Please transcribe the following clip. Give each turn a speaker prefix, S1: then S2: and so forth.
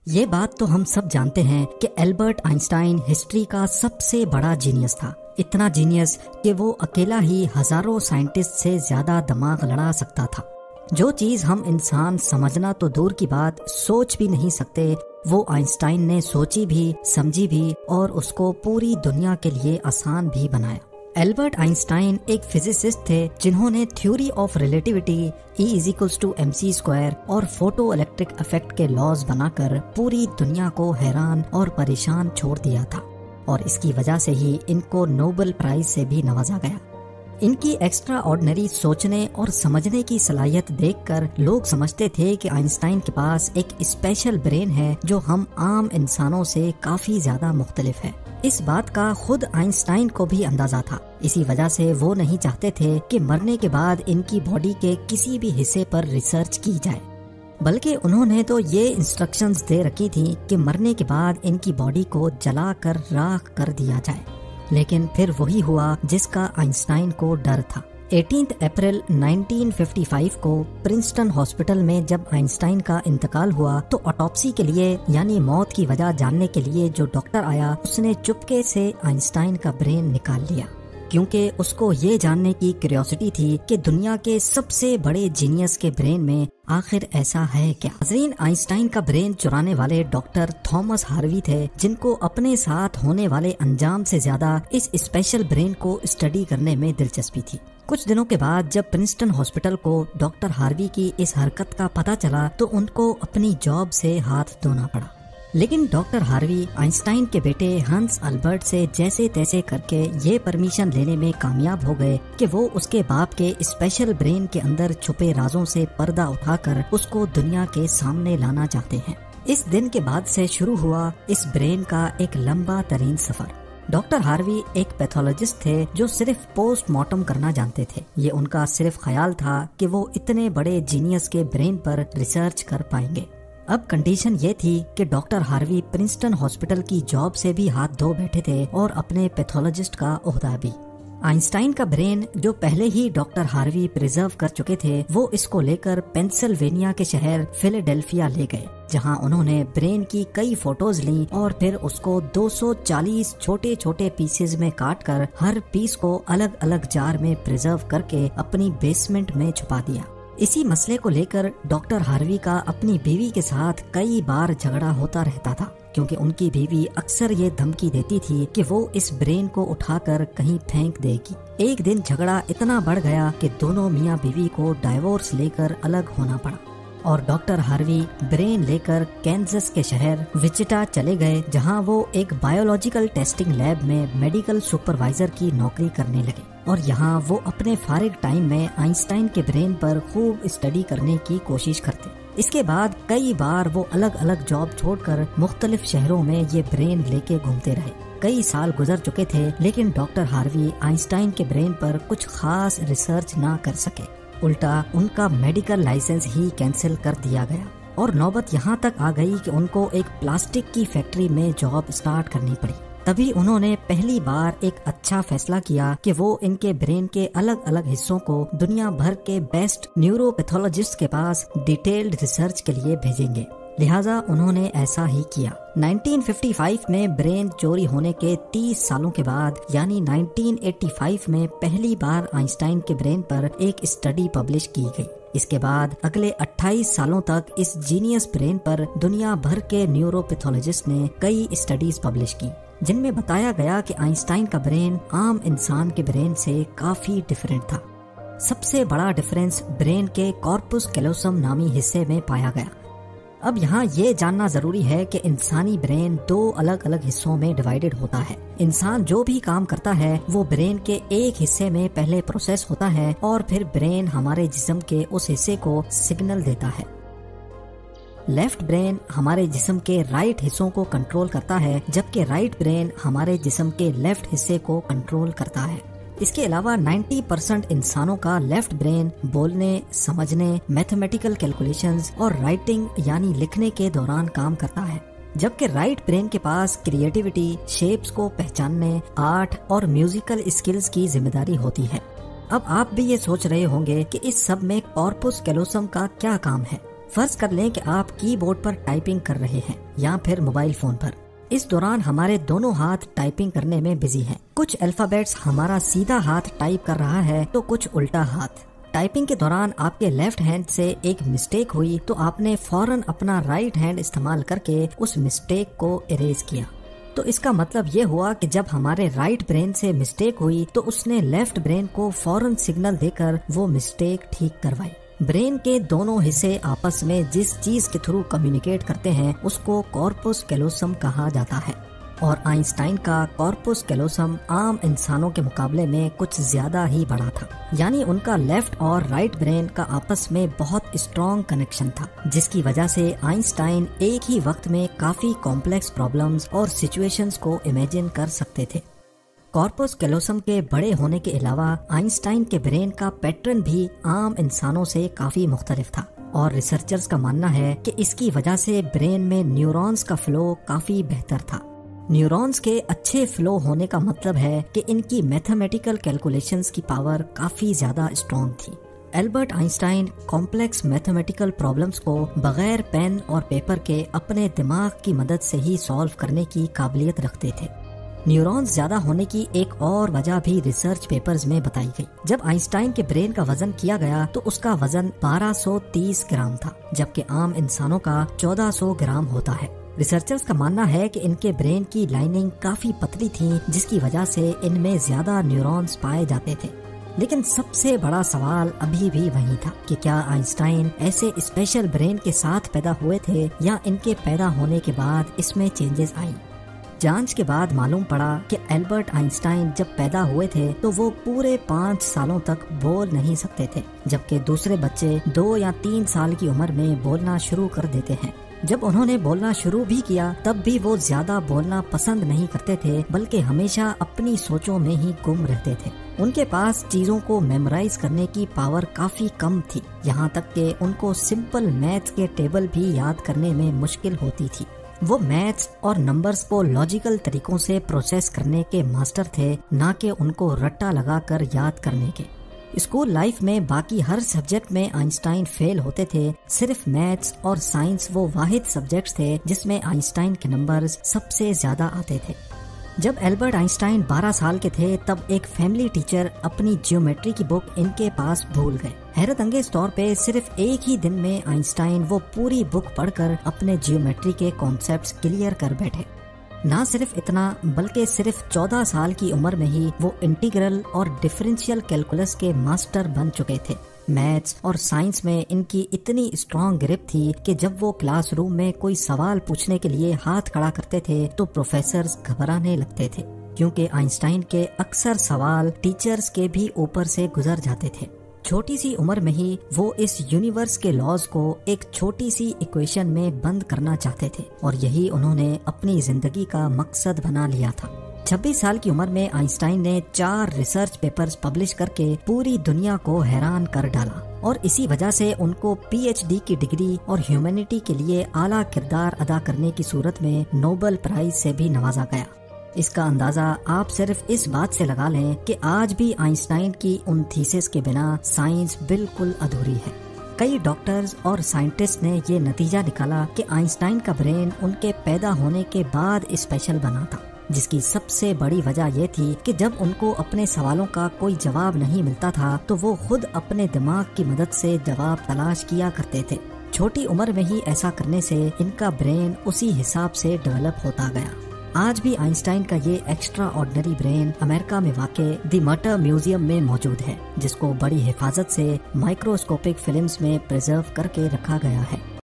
S1: ये बात तो हम सब जानते हैं कि एल्बर्ट आइंस्टाइन हिस्ट्री का सबसे बड़ा जीनियस था। इतना जीनियस कि वो अकेला ही हजारों साइंटिस्ट से ज्यादा दिमाग लड़ा सकता था। जो चीज हम इंसान समझना तो दूर की बात, सोच भी नहीं सकते, वो आइंस्टाइन ने सोची भी, समझी भी और उसको पूरी दुनिया के लिए आसान भी बनाया। एल्बर्ट आइंस्टाइन एक फिजिसिस्ट थे जिन्होंने थ्योरी ऑफ रिलेटिविटी, E=mc² और फोटो इलेक्ट्रिक इफेक्ट के लॉज बनाकर पूरी दुनिया को हैरान और परेशान छोड़ दिया था और इसकी वजह से ही इनको नोबेल प्राइज से भी नवाजा गया। इनकी एक्स्ट्रा ऑर्डिनरी सोचने और समझने की सलाहियत देखकर लोग समझते थे कि आइंस्टाइन के पास एक स्पेशल ब्रेन है जो हम आम इंसानों से काफी ज्यादा मुख्तलिफ है। इस बात का खुद आइंस्टाइन को भी अंदाजा था। इसी वजह से वो नहीं चाहते थे कि मरने के बाद इनकी बॉडी के किसी भी हिस्से पर रिसर्च की जाए, बल्कि उन्होंने तो ये इंस्ट्रक्शंस दे रखी थी कि मरने के बाद इनकी बॉडी को जलाकर राख कर दिया जाए। लेकिन फिर वही हुआ जिसका आइंस्टाइन को डर था। 18 अप्रैल 1955 को प्रिंसटन हॉस्पिटल में जब आइंस्टाइन का इंतकाल हुआ तो ऑटोप्सी के लिए यानी मौत की वजह जानने के लिए जो डॉक्टर आया उसने चुपके से आइंस्टाइन का ब्रेन निकाल लिया, क्योंकि उसको ये जानने की क्यूरियोसिटी थी कि दुनिया के सबसे बड़े जीनियस के ब्रेन में आखिर ऐसा है क्या। नाज़रीन, आइंस्टाइन का ब्रेन चुराने वाले डॉक्टर थॉमस हार्वी थे, जिनको अपने साथ होने वाले अंजाम से ज्यादा इस स्पेशल ब्रेन को स्टडी करने में दिलचस्पी थी। कुछ दिनों के बाद जब प्रिंसटन हॉस्पिटल को डॉक्टर हार्वी की इस हरकत का पता चला तो उनको अपनी जॉब से हाथ धोना पड़ा। लेकिन डॉक्टर हार्वी आइंस्टाइन के बेटे हंस अल्बर्ट से जैसे तैसे करके ये परमिशन लेने में कामयाब हो गए कि वो उसके बाप के स्पेशल ब्रेन के अंदर छुपे राजों से पर्दा उठाकर उसको दुनिया के सामने लाना चाहते हैं। इस दिन के बाद से शुरू हुआ इस ब्रेन का एक लंबा तरीन सफर। डॉक्टर हार्वी एक पैथोलॉजिस्ट थे जो सिर्फ पोस्टमार्टम करना जानते थे। ये उनका सिर्फ ख्याल था कि वो इतने बड़े जीनियस के ब्रेन पर रिसर्च कर पाएंगे। अब कंडीशन ये थी कि डॉक्टर हार्वी प्रिंसटन हॉस्पिटल की जॉब से भी हाथ धो बैठे थे और अपने पैथोलॉजिस्ट का ओहदा भी। आइंस्टाइन का ब्रेन जो पहले ही डॉक्टर हार्वी प्रिजर्व कर चुके थे, वो इसको लेकर पेंसिल्वेनिया के शहर फिलाडेल्फिया ले गए, जहां उन्होंने ब्रेन की कई फोटोज ली और फिर उसको 240 छोटे छोटे पीसेज में काटकर हर पीस को अलग अलग जार में प्रिजर्व करके अपनी बेसमेंट में छुपा दिया। इसी मसले को लेकर डॉक्टर हार्वी का अपनी बीवी के साथ कई बार झगड़ा होता रहता था, क्योंकि उनकी बीवी अक्सर ये धमकी देती थी कि वो इस ब्रेन को उठाकर कहीं फेंक देगी। एक दिन झगड़ा इतना बढ़ गया कि दोनों मियाँ बीवी को डाइवोर्स लेकर अलग होना पड़ा और डॉक्टर हार्वी ब्रेन लेकर कैंसस के शहर विचिटा चले गए, जहां वो एक बायोलॉजिकल टेस्टिंग लैब में मेडिकल सुपरवाइजर की नौकरी करने लगे और यहाँ वो अपने फारिग टाइम में आइंस्टाइन के ब्रेन पर खूब स्टडी करने की कोशिश करते। इसके बाद कई बार वो अलग अलग जॉब छोड़कर मुख्तलिफ शहरों में ये ब्रेन लेके घूमते रहे। कई साल गुजर चुके थे, लेकिन डॉक्टर हार्वी आइंस्टाइन के ब्रेन पर कुछ खास रिसर्च ना कर सके। उल्टा उनका मेडिकल लाइसेंस ही कैंसिल कर दिया गया और नौबत यहाँ तक आ गई कि उनको एक प्लास्टिक की फैक्ट्री में जॉब स्टार्ट करनी पड़ी। तभी उन्होंने पहली बार एक अच्छा फैसला किया कि वो इनके ब्रेन के अलग अलग हिस्सों को दुनिया भर के बेस्ट न्यूरोपैथोलॉजिस्ट के पास डिटेल्ड रिसर्च के लिए भेजेंगे। लिहाजा उन्होंने ऐसा ही किया। 1955 में ब्रेन चोरी होने के 30 सालों के बाद यानी 1985 में पहली बार आइंस्टाइन के ब्रेन पर एक स्टडी पब्लिश की गई। इसके बाद अगले 28 सालों तक इस जीनियस ब्रेन पर दुनिया भर के न्यूरोपैथोलॉजिस्ट ने कई स्टडीज पब्लिश की, जिनमें बताया गया कि आइंस्टाइन का ब्रेन आम इंसान के ब्रेन से काफी डिफरेंट था। सबसे बड़ा डिफरेंस ब्रेन के कॉर्पस कैलोसम नामी हिस्से में पाया गया। अब यहाँ ये जानना जरूरी है कि इंसानी ब्रेन 2 अलग अलग हिस्सों में डिवाइडेड होता है। इंसान जो भी काम करता है वो ब्रेन के एक हिस्से में पहले प्रोसेस होता है और फिर ब्रेन हमारे जिस्म के उस हिस्से को सिग्नल देता है। लेफ्ट ब्रेन हमारे जिस्म के राइट हिस्सों को कंट्रोल करता है, जबकि राइट ब्रेन हमारे जिस्म के लेफ्ट हिस्से को कंट्रोल करता है। इसके अलावा 90% इंसानों का लेफ्ट ब्रेन बोलने, समझने, मैथमेटिकल कैलकुलेशंस और राइटिंग यानी लिखने के दौरान काम करता है, जबकि राइट ब्रेन के पास क्रिएटिविटी, शेप्स को पहचानने, आर्ट और म्यूजिकल स्किल्स की जिम्मेदारी होती है। अब आप भी ये सोच रहे होंगे कि इस सब में कॉर्पस कैलोसम का क्या काम है। फर्ज कर लें कि आप कीबोर्ड पर टाइपिंग कर रहे हैं या फिर मोबाइल फोन पर। इस दौरान हमारे दोनों हाथ टाइपिंग करने में बिजी हैं। कुछ अल्फाबेट्स हमारा सीधा हाथ टाइप कर रहा है तो कुछ उल्टा हाथ। टाइपिंग के दौरान आपके लेफ्ट हैंड से एक मिस्टेक हुई तो आपने फौरन अपना राइट हैंड इस्तेमाल करके उस मिस्टेक को इरेज किया। तो इसका मतलब ये हुआ कि जब हमारे राइट ब्रेन से मिस्टेक हुई तो उसने लेफ्ट ब्रेन को फौरन सिग्नल देकर वो मिस्टेक ठीक करवाई। ब्रेन के दोनों हिस्से आपस में जिस चीज के थ्रू कम्युनिकेट करते हैं उसको कॉर्पस कैलोसम कहा जाता है, और आइंस्टाइन का कॉर्पस कैलोसम आम इंसानों के मुकाबले में कुछ ज्यादा ही बड़ा था। यानी उनका लेफ्ट और राइट ब्रेन का आपस में बहुत स्ट्रॉन्ग कनेक्शन था, जिसकी वजह से आइंस्टाइन एक ही वक्त में काफी कॉम्प्लेक्स प्रॉब्लम्स और सिचुएशंस को इमेजिन कर सकते थे। कॉर्पस कैलोसम के बड़े होने के अलावा आइंस्टाइन के ब्रेन का पैटर्न भी आम इंसानों से काफी मुख्तलिफ था, और रिसर्चर्स का मानना है कि इसकी वजह से ब्रेन में न्यूरॉन्स का फ्लो काफी बेहतर था। न्यूरॉन्स के अच्छे फ्लो होने का मतलब है कि इनकी मैथमेटिकल कैलकुलेशंस की पावर काफी ज्यादा स्ट्रॉन्ग थी। Albert Einstein complex mathematical problems को बगैर पेन और पेपर के अपने दिमाग की मदद से ही सॉल्व करने की काबिलियत रखते थे। न्यूरॉन्स ज्यादा होने की एक और वजह भी रिसर्च पेपर्स में बताई गई। जब आइंस्टाइन के ब्रेन का वजन किया गया तो उसका वजन 1230 ग्राम था, जबकि आम इंसानों का 1400 ग्राम होता है। रिसर्चर्स का मानना है कि इनके ब्रेन की लाइनिंग काफी पतली थी, जिसकी वजह से इनमें ज्यादा न्यूरॉन्स पाए जाते थे। लेकिन सबसे बड़ा सवाल अभी भी वही था कि क्या आइंस्टाइन ऐसे स्पेशल ब्रेन के साथ पैदा हुए थे या इनके पैदा होने के बाद इसमें चेंजेस आई। जांच के बाद मालूम पड़ा कि एल्बर्ट आइंस्टाइन जब पैदा हुए थे तो वो पूरे 5 सालों तक बोल नहीं सकते थे, जबकि दूसरे बच्चे 2 या 3 साल की उम्र में बोलना शुरू कर देते हैं। जब उन्होंने बोलना शुरू भी किया तब भी वो ज्यादा बोलना पसंद नहीं करते थे, बल्कि हमेशा अपनी सोचों में ही गुम रहते थे। उनके पास चीजों को मेमोराइज करने की पावर काफी कम थी, यहाँ तक कि उनको सिंपल मैथ्स के टेबल भी याद करने में मुश्किल होती थी। वो मैथ्स और नंबर्स को लॉजिकल तरीकों से प्रोसेस करने के मास्टर थे, ना कि उनको रट्टा लगाकर याद करने के। स्कूल लाइफ में बाकी हर सब्जेक्ट में आइंस्टाइन फेल होते थे, सिर्फ मैथ्स और साइंस वो वाहिद सब्जेक्ट्स थे जिसमें आइंस्टाइन के नंबर्स सबसे ज्यादा आते थे। जब एल्बर्ट आइंस्टाइन 12 साल के थे तब एक फैमिली टीचर अपनी ज्योमेट्री की बुक इनके पास भूल गए। हैरत अंगेज तौर पे सिर्फ एक ही दिन में आइंस्टाइन वो पूरी बुक पढ़कर अपने ज्योमेट्री के कॉन्सेप्ट्स क्लियर कर बैठे। ना सिर्फ इतना बल्कि सिर्फ 14 साल की उम्र में ही वो इंटीग्रल और डिफरेंशियल कैलकुलस के मास्टर बन चुके थे। मैथ्स और साइंस में इनकी इतनी स्ट्रॉन्ग ग्रिप थी कि जब वो क्लासरूम में कोई सवाल पूछने के लिए हाथ खड़ा करते थे तो प्रोफेसर्स घबराने लगते थे, क्योंकि आइंस्टाइन के अक्सर सवाल टीचर्स के भी ऊपर से गुजर जाते थे। छोटी सी उम्र में ही वो इस यूनिवर्स के लॉज को एक छोटी सी इक्वेशन में बंद करना चाहते थे, और यही उन्होंने अपनी जिंदगी का मकसद बना लिया था। 26 साल की उम्र में आइंस्टाइन ने 4 रिसर्च पेपर्स पब्लिश करके पूरी दुनिया को हैरान कर डाला, और इसी वजह से उनको पीएचडी की डिग्री और ह्यूमैनिटी के लिए आला किरदार अदा करने की सूरत में नोबेल प्राइज से भी नवाजा गया। इसका अंदाजा आप सिर्फ इस बात से लगा लें कि आज भी आइंस्टाइन की उन थीसिस के बिना साइंस बिल्कुल अधूरी है। कई डॉक्टर्स और साइंटिस्ट ने ये नतीजा निकाला कि आइंस्टाइन का ब्रेन उनके पैदा होने के बाद स्पेशल बना था, जिसकी सबसे बड़ी वजह यह थी कि जब उनको अपने सवालों का कोई जवाब नहीं मिलता था तो वो खुद अपने दिमाग की मदद से जवाब तलाश किया करते थे। छोटी उम्र में ही ऐसा करने से इनका ब्रेन उसी हिसाब से डेवलप होता गया। आज भी आइंस्टाइन का ये एक्स्ट्रा ऑर्डिनरी ब्रेन अमेरिका में वाक़े द मटर म्यूजियम में मौजूद है, जिसको बड़ी हिफाजत से माइक्रोस्कोपिक फिल्म्स में प्रिजर्व करके रखा गया है।